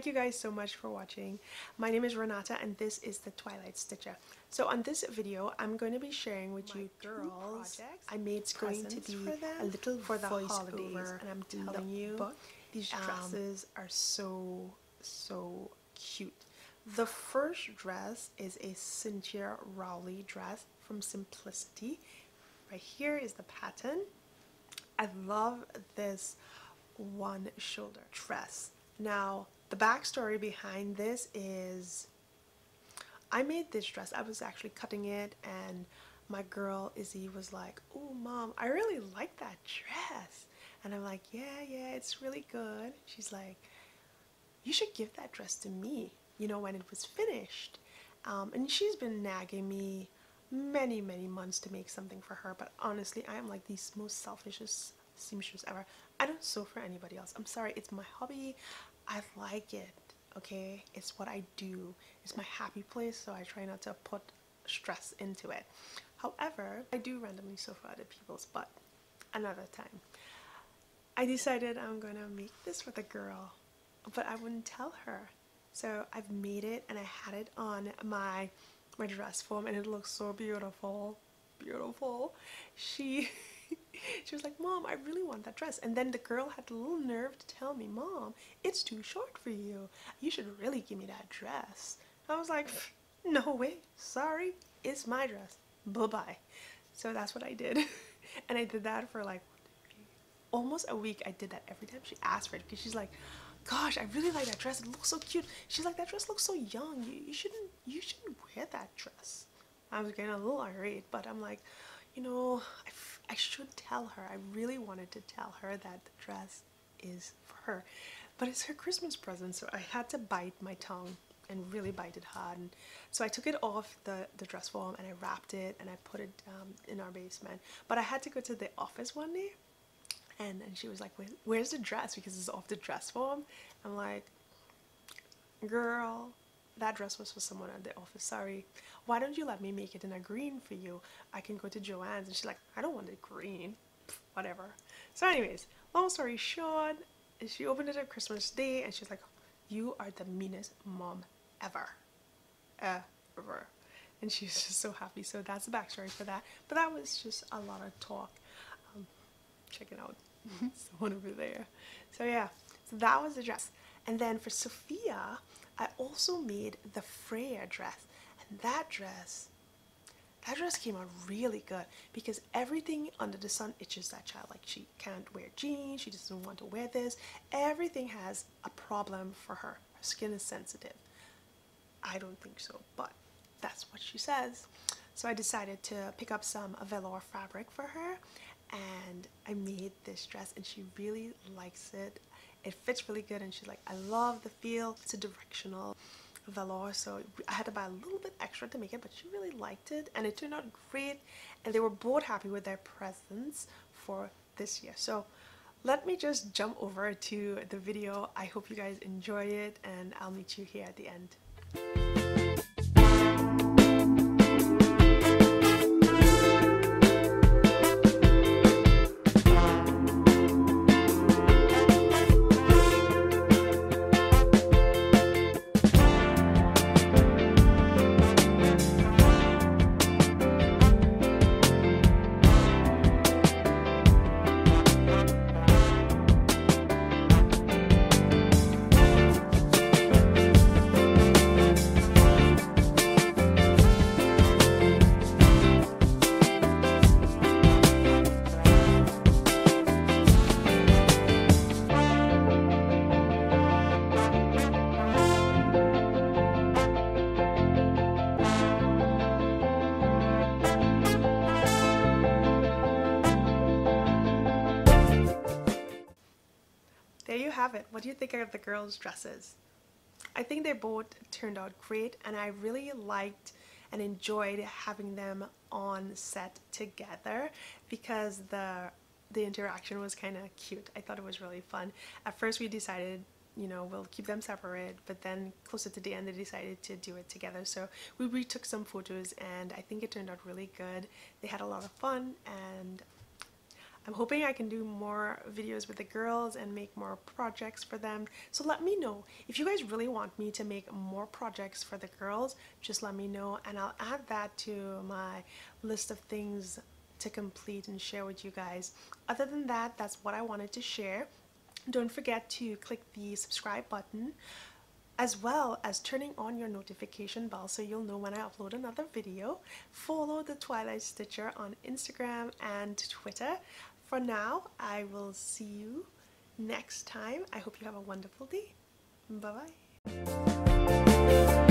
you guys so much for watching. My name is Renata and this is the Twilight Stitcher. So on this video I'm going to be sharing with you two projects I made going to be for them, a little for the holidays, and I'm telling you these dresses are so cute. The first dress is a Cynthia Rowley dress from Simplicity. Right here is the pattern. I love this one shoulder dress. Now the backstory behind this is I made this dress. I was actually cutting it and my girl Izzy was like, "Oh mom, I really like that dress." And I'm like, yeah, it's really good. She's like, "You should give that dress to me, you know, when it was finished." And she's been nagging me many months to make something for her, but honestly I am like the most selfishest seamstress ever. I don't sew for anybody else. I'm sorry, it's my hobby. I like it, okay? It's what I do. It's my happy place, so I try not to put stress into it. However, I do randomly sew for other people's, but another time. I decided I'm gonna make this for the girl, but I wouldn't tell her. So I've made it and I had it on my dress form and it looks so beautiful. She was like, "Mom, I really want that dress." And then the girl had a little nerve to tell me, "Mom, it's too short for you. You should really give me that dress." I was like, "No way, sorry, it's my dress, bye-bye." So that's what I did. And I did that for like almost a week. I did that every time she asked for it because she's like, "Gosh, I really like that dress. It looks so cute." She's like, "That dress looks so young. You shouldn't wear that dress." I was getting a little irate, but I'm like, you know, I should tell her. I really wanted to tell her that the dress is for her, but it's her Christmas present, so I had to bite my tongue and really bite it hard. And so I took it off the dress form and I wrapped it and I put it in our basement. But I had to go to the office one day, and she was like, "Where's the dress?" Because it's off the dress form. I'm like, "Girl, that dress was for someone at the office, sorry. Why don't you let me make it in a green for you? I can go to Joann's." And she's like, "I don't want it green." Pff, whatever. So anyways, long story short, she opened it on Christmas Day and she's like, "You are the meanest mom ever. Ever." And she's just so happy. So that's the backstory for that. But that was just a lot of talk. Check it out. Someone over there. So yeah, so that was the dress. And then for Sophia, I also made the Freya dress, and that dress came out really good because everything under the sun itches that child. Like, she can't wear jeans, she doesn't want to wear this. Everything has a problem for her. Her skin is sensitive. I don't think so, but that's what she says. So I decided to pick up some velour fabric for her and I made this dress and she really likes it. It fits really good and she's like, "I love the feel." It's a directional velour, so I had to buy a little bit extra to make it, but she really liked it and it turned out great and they were both happy with their presents for this year. So let me just jump over to the video. I hope you guys enjoy it and I'll meet you here at the end. There you have it. What do you think of the girls' dresses? I think they both turned out great and I really liked and enjoyed having them on set together because the interaction was kind of cute. I thought it was really fun. At first we decided, you know, we'll keep them separate, but then closer to the end they decided to do it together. So we retook some photos and I think it turned out really good. They had a lot of fun and I'm hoping I can do more videos with the girls and make more projects for them. So let me know if you guys really want me to make more projects for the girls. Just let me know and I'll add that to my list of things to complete and share with you guys. Other than that, that's what I wanted to share. Don't forget to click the subscribe button, as well as turning on your notification bell so you'll know when I upload another video. Follow the Twilight Stitcher on Instagram and Twitter. For now, I will see you next time. I hope you have a wonderful day. Bye bye.